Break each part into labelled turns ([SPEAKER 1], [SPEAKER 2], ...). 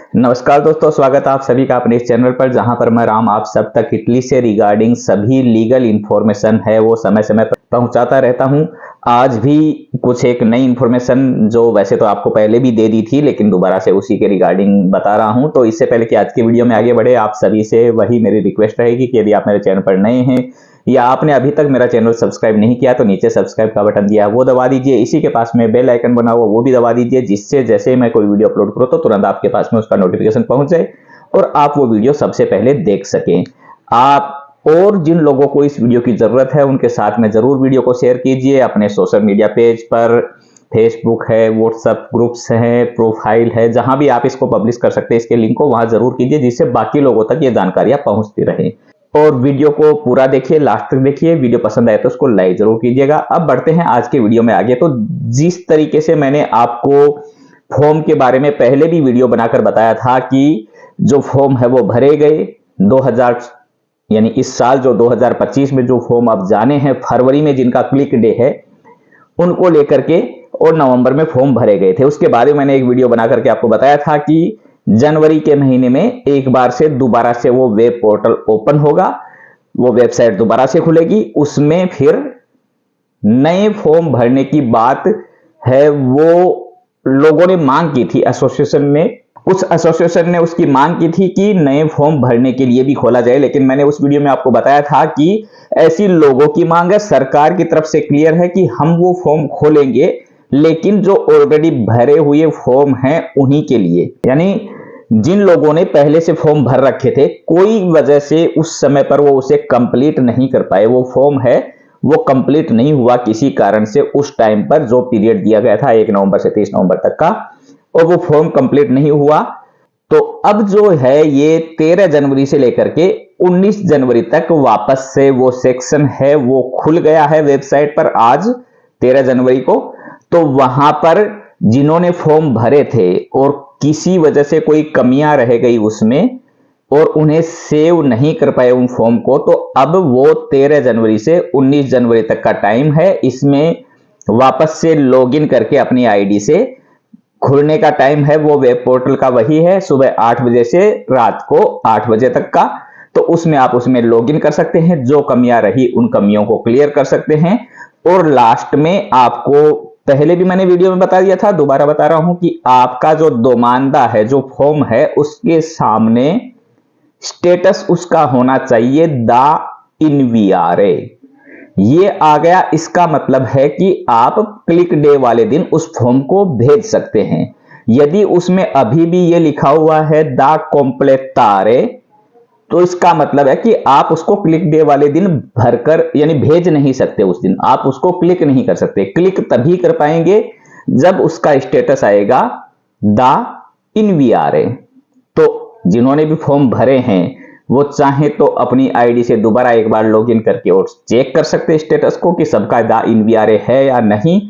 [SPEAKER 1] नमस्कार दोस्तों, स्वागत है आप सभी का अपने इस चैनल पर, जहां पर मैं राम आप सब तक इटली से रिगार्डिंग सभी लीगल इंफॉर्मेशन है वो समय समय पर पहुंचाता रहता हूं। आज भी कुछ एक नई इंफॉर्मेशन जो वैसे तो आपको पहले भी दे दी थी, लेकिन दोबारा से उसी के रिगार्डिंग बता रहा हूं। तो इससे पहले कि आज की वीडियो में आगे बढ़े, आप सभी से वही मेरी रिक्वेस्ट रहेगी कि यदि आप मेरे चैनल पर नए हैं या आपने अभी तक मेरा चैनल सब्सक्राइब नहीं किया तो नीचे सब्सक्राइब का बटन दिया है वो दबा दीजिए। इसी के पास में बेल आइकन बना हुआ वो भी दबा दीजिए, जिससे जैसे मैं कोई वीडियो अपलोड करूं तो तुरंत आपके पास में उसका नोटिफिकेशन पहुंच जाए और आप वो वीडियो सबसे पहले देख सकें। आप और जिन लोगों को इस वीडियो की जरूरत है उनके साथ में जरूर वीडियो को शेयर कीजिए। अपने सोशल मीडिया पेज पर, फेसबुक है, व्हाट्सएप ग्रुप्स है, प्रोफाइल है, जहां भी आप इसको पब्लिश कर सकते हैं इसके लिंक को वहां जरूर कीजिए, जिससे बाकी लोगों तक ये जानकारियां पहुंचती रहे। और वीडियो को पूरा देखिए, लास्ट तक देखिए। वीडियो पसंद आए तो उसको लाइक जरूर कीजिएगा। अब बढ़ते हैं आज के वीडियो में आगे। तो जिस तरीके से मैंने आपको फॉर्म के बारे में पहले भी वीडियो बनाकर बताया था कि जो फॉर्म है वो भरे गए 2000 यानी इस साल जो 2025 में जो फॉर्म आप जाने हैं फरवरी में जिनका क्लिक डे है उनको लेकर के, और नवंबर में फॉर्म भरे गए थे। उसके बारे में मैंने एक वीडियो बना करके आपको बताया था कि जनवरी के महीने में एक बार से दोबारा से वो वेब पोर्टल ओपन होगा, वो वेबसाइट दोबारा से खुलेगी, उसमें फिर नए फॉर्म भरने की बात है वो लोगों ने मांग की थी। एसोसिएशन ने, कुछ एसोसिएशन ने उसकी मांग की थी कि नए फॉर्म भरने के लिए भी खोला जाए, लेकिन मैंने उस वीडियो में आपको बताया था कि ऐसी लोगों की मांग है, सरकार की तरफ से क्लियर है कि हम वो फॉर्म खोलेंगे, लेकिन जो ऑलरेडी भरे हुए फॉर्म हैं उन्हीं के लिए। यानी जिन लोगों ने पहले से फॉर्म भर रखे थे, कोई वजह से उस समय पर वो उसे कंप्लीट नहीं कर पाए, वो फॉर्म है वो कंप्लीट नहीं हुआ किसी कारण से, उस टाइम पर जो पीरियड दिया गया था 1 नवंबर से 30 नवंबर तक का, और वो फॉर्म कंप्लीट नहीं हुआ। तो अब जो है ये 13 जनवरी से लेकर के 19 जनवरी तक वापस से वो सेक्शन है वो खुल गया है वेबसाइट पर आज 13 जनवरी को। तो वहां पर जिन्होंने फॉर्म भरे थे और किसी वजह से कोई कमियां रह गई उसमें और उन्हें सेव नहीं कर पाए उन फॉर्म को, तो अब वो 13 जनवरी से 19 जनवरी तक का टाइम है। इसमें वापस से लॉगिन करके अपनी आईडी से खुलने का टाइम है वो वेब पोर्टल का वही है, सुबह 8 बजे से रात को 8 बजे तक का। तो उसमें आप उसमें लॉगिन कर सकते हैं, जो कमियां रही उन कमियों को क्लियर कर सकते हैं। और लास्ट में आपको पहले भी मैंने वीडियो में बता दिया था, दोबारा बता रहा हूं कि आपका जो दोमानदा है, जो फॉर्म है, उसके सामने स्टेटस उसका होना चाहिए द इनवीआरए। ये आ गया, इसका मतलब है कि आप क्लिक डे वाले दिन उस फॉर्म को भेज सकते हैं। यदि उसमें अभी भी ये लिखा हुआ है द कॉम्प्लेटारे, तो इसका मतलब है कि आप उसको क्लिक डे वाले दिन भरकर यानी भेज नहीं सकते, उस दिन आप उसको क्लिक नहीं कर सकते। क्लिक तभी कर पाएंगे जब उसका स्टेटस आएगा द इनवीआरए। तो जिन्होंने भी फॉर्म भरे हैं वो चाहे तो अपनी आईडी से दोबारा एक बार लॉगिन करके और चेक कर सकते हैं स्टेटस को कि सबका द इनवीआरए है या नहीं,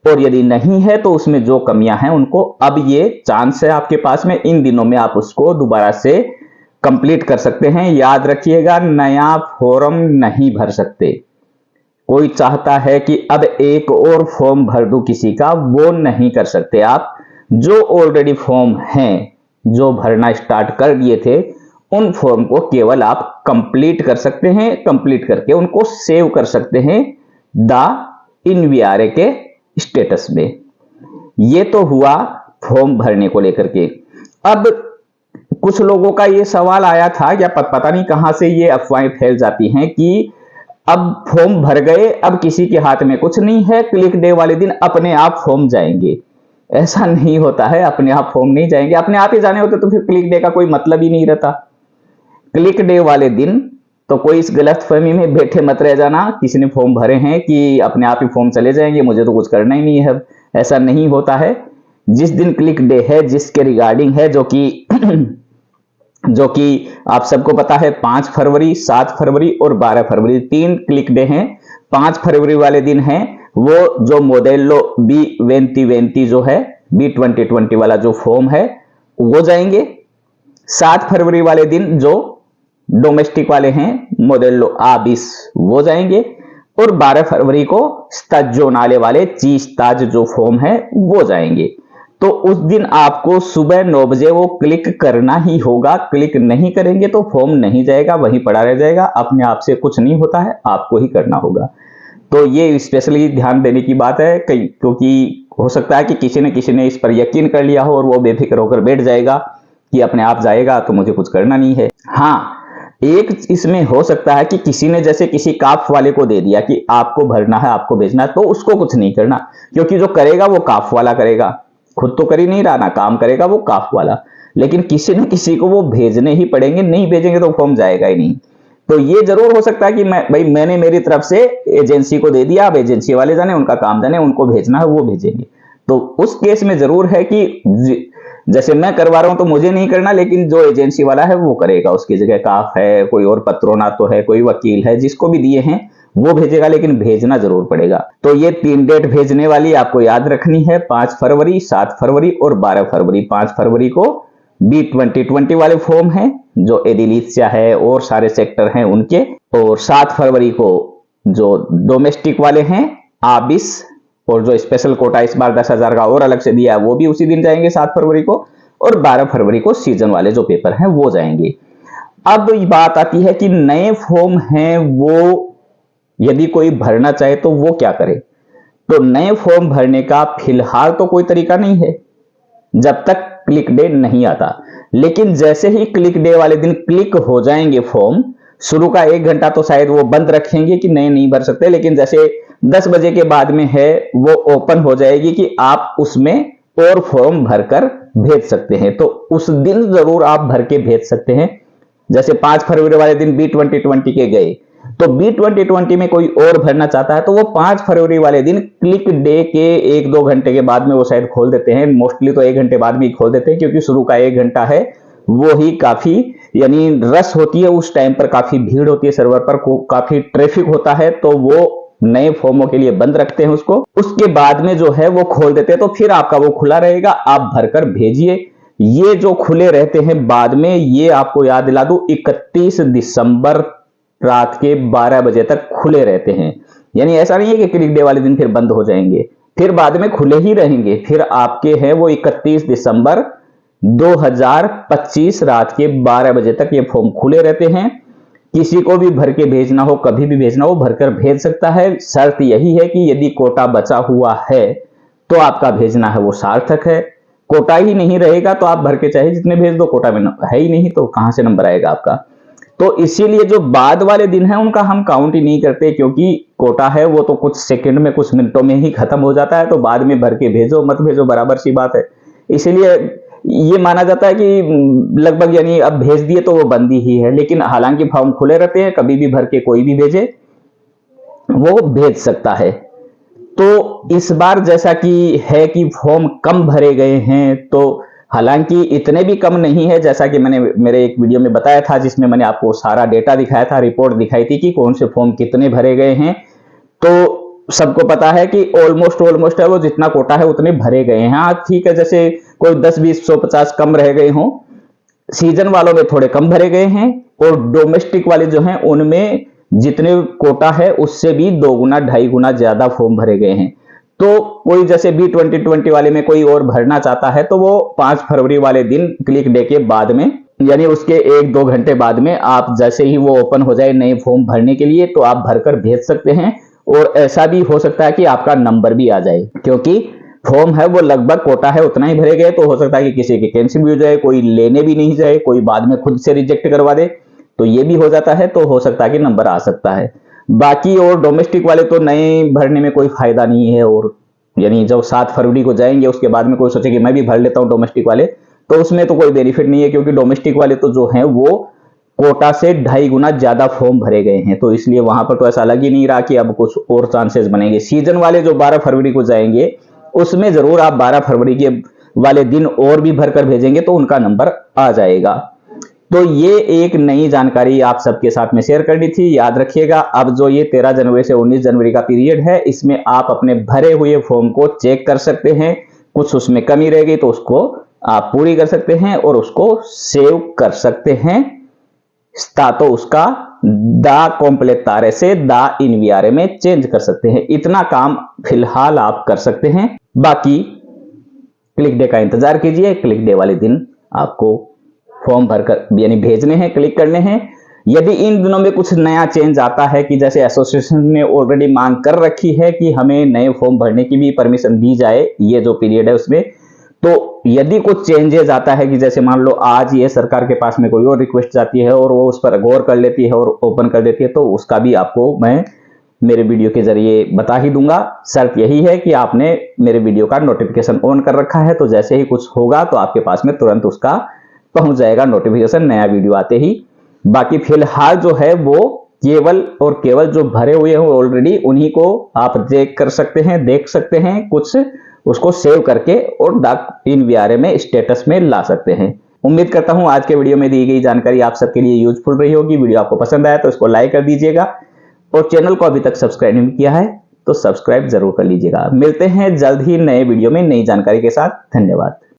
[SPEAKER 1] और यदि नहीं है तो उसमें जो कमियां हैं उनको अब ये चांस है आपके पास में, इन दिनों में आप उसको दोबारा से कंप्लीट कर सकते हैं। याद रखिएगा, नया फॉर्म नहीं भर सकते। कोई चाहता है कि अब एक और फॉर्म भर दूं किसी का, वो नहीं कर सकते आप। जो ऑलरेडी फॉर्म हैं, जो भरना स्टार्ट कर दिए थे, उन फॉर्म को केवल आप कंप्लीट कर सकते हैं। कंप्लीट करके उनको सेव कर सकते हैं द इनवीआरए के स्टेटस में। ये तो हुआ फॉर्म भरने को लेकर के। अब कुछ लोगों का ये सवाल आया था, या पता नहीं कहां से ये अफवाहें फैल जाती हैं कि अब फॉर्म भर गए, अब किसी के हाथ में कुछ नहीं है, क्लिक डे वाले दिन अपने आप फॉर्म जाएंगे। ऐसा नहीं होता है, अपने आप फॉर्म नहीं जाएंगे। अपने आप ही जाने होते तो फिर क्लिक डे का कोई मतलब ही नहीं रहता। क्लिक डे वाले दिन तो कोई इस गलतफहमी में बैठे मत रह जाना किसी ने फॉर्म भरे हैं कि अपने आप ही फॉर्म चले जाएंगे, मुझे तो कुछ करना ही नहीं है। ऐसा नहीं होता है। जिस दिन क्लिक डे है, जिसके रिगार्डिंग है, जो कि आप सबको पता है 5 फरवरी, 7 फरवरी और 12 फरवरी 3 क्लिक डे हैं। 5 फरवरी वाले दिन है वो जो मोडेलो B2020 जो है, B2020 वाला जो फॉर्म है वो जाएंगे। 7 फरवरी वाले दिन जो डोमेस्टिक वाले हैं मोडेलो A20 वो जाएंगे। और 12 फरवरी को स्ताजोनाले वाले चीज ताज जो फॉर्म है वो जाएंगे। तो उस दिन आपको सुबह 9 बजे वो क्लिक करना ही होगा। क्लिक नहीं करेंगे तो फॉर्म नहीं जाएगा, वहीं पड़ा रह जाएगा। अपने आप से कुछ नहीं होता है, आपको ही करना होगा। तो ये स्पेशली ध्यान देने की बात है, क्योंकि हो सकता है कि किसी ने इस पर यकीन कर लिया हो और वो बेफिक्र होकर बैठ जाएगा कि अपने आप जाएगा तो मुझे कुछ करना नहीं है। हाँ, एक इसमें हो सकता है कि किसी ने जैसे किसी काफ वाले को दे दिया कि आपको भरना है, आपको भेजना है, तो उसको कुछ नहीं करना, क्योंकि जो करेगा वो काफ वाला करेगा। खुद तो कर ही नहीं रहा ना, काम करेगा वो काफ वाला। लेकिन किसी न किसी को वो भेजने ही पड़ेंगे, नहीं भेजेंगे तो फॉर्म जाएगा ही नहीं। तो ये जरूर हो सकता है कि मैंने मेरी तरफ से एजेंसी को दे दिया, अब एजेंसी वाले जाने, उनका काम जाने, उनको भेजना है वो भेजेंगे। तो उस केस में जरूर है कि जैसे मैं करवा रहा हूं तो मुझे नहीं करना, लेकिन जो एजेंसी वाला है वो करेगा। उसकी जगह काफ है, कोई और पत्रोना तो है, कोई वकील है, जिसको भी दिए हैं वो भेजेगा, लेकिन भेजना जरूर पड़ेगा। तो ये 3 डेट भेजने वाली आपको याद रखनी है, 5 फरवरी, 7 फरवरी और 12 फरवरी। 5 फरवरी को B2020 वाले फॉर्म हैं जो एडिलिसिया है और सारे सेक्टर हैं उनके, और 7 फरवरी को जो डोमेस्टिक वाले हैं आबिस, और जो स्पेशल कोटा इस बार 10,000 का और अलग से दिया है वो भी उसी दिन जाएंगे 7 फरवरी को, और 12 फरवरी को सीजन वाले जो पेपर हैं वो जाएंगे। अब ये बात आती है कि नए फॉर्म हैं वो यदि कोई भरना चाहे तो वो क्या करे। तो नए फॉर्म भरने का फिलहाल तो कोई तरीका नहीं है जब तक क्लिक डे नहीं आता। लेकिन जैसे ही क्लिक डे वाले दिन क्लिक हो जाएंगे फॉर्म, शुरू का 1 घंटा तो शायद वो बंद रखेंगे कि नए नहीं भर सकते, लेकिन जैसे 10 बजे के बाद में है वो ओपन हो जाएगी कि आप उसमें और फॉर्म भरकर भेज सकते हैं। तो उस दिन जरूर आप भर के भेज सकते हैं। जैसे 5 फरवरी वाले दिन B2020 के गए, तो B2020 में कोई और भरना चाहता है तो वो 5 फरवरी वाले दिन क्लिक डे के 1-2 घंटे के बाद में वो शायद खोल देते हैं। मोस्टली तो 1 घंटे बाद में ही खोल देते हैं, क्योंकि शुरू का 1 घंटा है वो ही काफी यानी रस होती है, उस टाइम पर काफी भीड़ होती है, सर्वर पर काफी ट्रैफिक होता है, तो वो नए फॉर्मों के लिए बंद रखते हैं उसको। उसके बाद में जो है वो खोल देते हैं, तो फिर आपका वो खुला रहेगा, आप भरकर भेजिए। ये जो खुले रहते हैं बाद में, ये आपको याद दिला दूं 31 दिसंबर रात के 12 बजे तक खुले रहते हैं। यानी ऐसा नहीं है कि क्लिक डे वाले दिन फिर बंद हो जाएंगे, फिर बाद में खुले ही रहेंगे। फिर आपके हैं वो 31 दिसंबर 2025 रात के 12 बजे तक ये फॉर्म खुले रहते हैं। किसी को भी भर के भेजना हो, कभी भी भेजना हो, भरकर भेज सकता है। शर्त यही है कि यदि कोटा बचा हुआ है तो आपका भेजना है वो सार्थक है। कोटा ही नहीं रहेगा तो आप भर के चाहे जितने भेज दो, कोटा में है ही नहीं तो कहां से नंबर आएगा आपका। तो इसीलिए जो बाद वाले दिन है उनका हम काउंट ही नहीं करते, क्योंकि कोटा है वो तो कुछ सेकंड में, कुछ मिनटों में ही खत्म हो जाता है। तो बाद में भर के भेजो मत भेजो बराबर सी बात है। इसीलिए ये माना जाता है कि लगभग यानी अब भेज दिए तो वो बंदी ही है। लेकिन हालांकि फॉर्म खुले रहते हैं, कभी भी भर के कोई भी भेजे वो भेज सकता है। तो इस बार जैसा कि है कि फॉर्म कम भरे गए हैं, तो हालांकि इतने भी कम नहीं है, जैसा कि मैंने मेरे एक वीडियो में बताया था जिसमें मैंने आपको सारा डेटा दिखाया था, रिपोर्ट दिखाई थी कि कौन से फॉर्म कितने भरे गए हैं। तो सबको पता है कि ऑलमोस्ट है वो जितना कोटा है उतने भरे गए हैं। हाँ ठीक है, जैसे कोई 10, 20, 100, 50 कम रह गए हों, सीजन वालों में थोड़े कम भरे गए हैं, और डोमेस्टिक वाले जो हैं उनमें जितने कोटा है उससे भी 2 गुना 2.5 गुना ज्यादा फॉर्म भरे गए हैं। तो कोई जैसे B2020 वाले में कोई और भरना चाहता है तो वो 5 फरवरी वाले दिन क्लिक डे के बाद में, यानी उसके 1-2 घंटे बाद में, आप जैसे ही वो ओपन हो जाए नए फॉर्म भरने के लिए, तो आप भरकर भेज सकते हैं। और ऐसा भी हो सकता है कि आपका नंबर भी आ जाए, क्योंकि फॉर्म है वो लगभग कोटा है उतना ही भरे गए। तो हो सकता है कि किसी की कैंसिल भी हो जाए, कोई लेने भी नहीं जाए, कोई बाद में खुद से रिजेक्ट करवा दे, तो ये भी हो जाता है। तो हो सकता है कि नंबर आ सकता है। बाकी और डोमेस्टिक वाले तो नए भरने में कोई फायदा नहीं है। और यानी जब 7 फरवरी को जाएंगे उसके बाद में कोई सोचे कि मैं भी भर लेता हूं डोमेस्टिक वाले, तो उसमें तो कोई बेनिफिट नहीं है, क्योंकि डोमेस्टिक वाले तो जो है वो कोटा से 2.5 गुना ज्यादा फॉर्म भरे गए हैं। तो इसलिए वहां पर तो ऐसा लग ही नहीं रहा कि अब कुछ और चांसेस बनेंगे। सीजन वाले जो 12 फरवरी को जाएंगे उसमें जरूर आप 12 फरवरी के वाले दिन और भी भरकर भेजेंगे तो उनका नंबर आ जाएगा। तो ये एक नई जानकारी आप सबके साथ में शेयर करनी थी। याद रखिएगा, अब जो ये 13 जनवरी से 19 जनवरी का पीरियड है, इसमें आप अपने भरे हुए फॉर्म को चेक कर सकते हैं। कुछ उसमें कमी रह गई तो उसको आप पूरी कर सकते हैं और उसको सेव कर सकते हैं। तो उसका दा कॉम्प्लेतारे से दा इनवियारे में चेंज कर सकते हैं। इतना काम फिलहाल आप कर सकते हैं। बाकी क्लिक डे का इंतजार कीजिए। क्लिक डे वाले दिन आपको फॉर्म भरकर यानी भेजने हैं, क्लिक करने हैं। यदि इन दिनों में कुछ नया चेंज आता है कि जैसे एसोसिएशन ने ऑलरेडी मांग कर रखी है कि हमें नए फॉर्म भरने की भी परमिशन दी जाए, ये जो पीरियड है उसमें, तो यदि कुछ चेंजेस आता है कि जैसे मान लो आज ये सरकार के पास में कोई और रिक्वेस्ट जाती है और वो उस पर गौर कर लेती है और ओपन कर देती है, तो उसका भी आपको मैं मेरे वीडियो के जरिए बता ही दूंगा। शर्त यही है कि आपने मेरे वीडियो का नोटिफिकेशन ऑन कर रखा है, तो जैसे ही कुछ होगा तो आपके पास में तुरंत उसका पहुंच जाएगा नोटिफिकेशन, नया वीडियो आते ही। बाकी फिलहाल जो है वो केवल और केवल जो भरे हुए हैं ऑलरेडी उन्हीं को आप देख सकते हैं, कुछ उसको सेव करके और डाक इन वीआरए में स्टेटस में ला सकते हैं। उम्मीद करता हूं आज के वीडियो में दी गई जानकारी आप सबके लिए यूजफुल रही होगी। वीडियो आपको पसंद आया तो इसको लाइक कर दीजिएगा और चैनल को अभी तक सब्सक्राइब नहीं किया है तो सब्सक्राइब जरूर कर लीजिएगा। मिलते हैं जल्द ही नए वीडियो में नई जानकारी के साथ। धन्यवाद।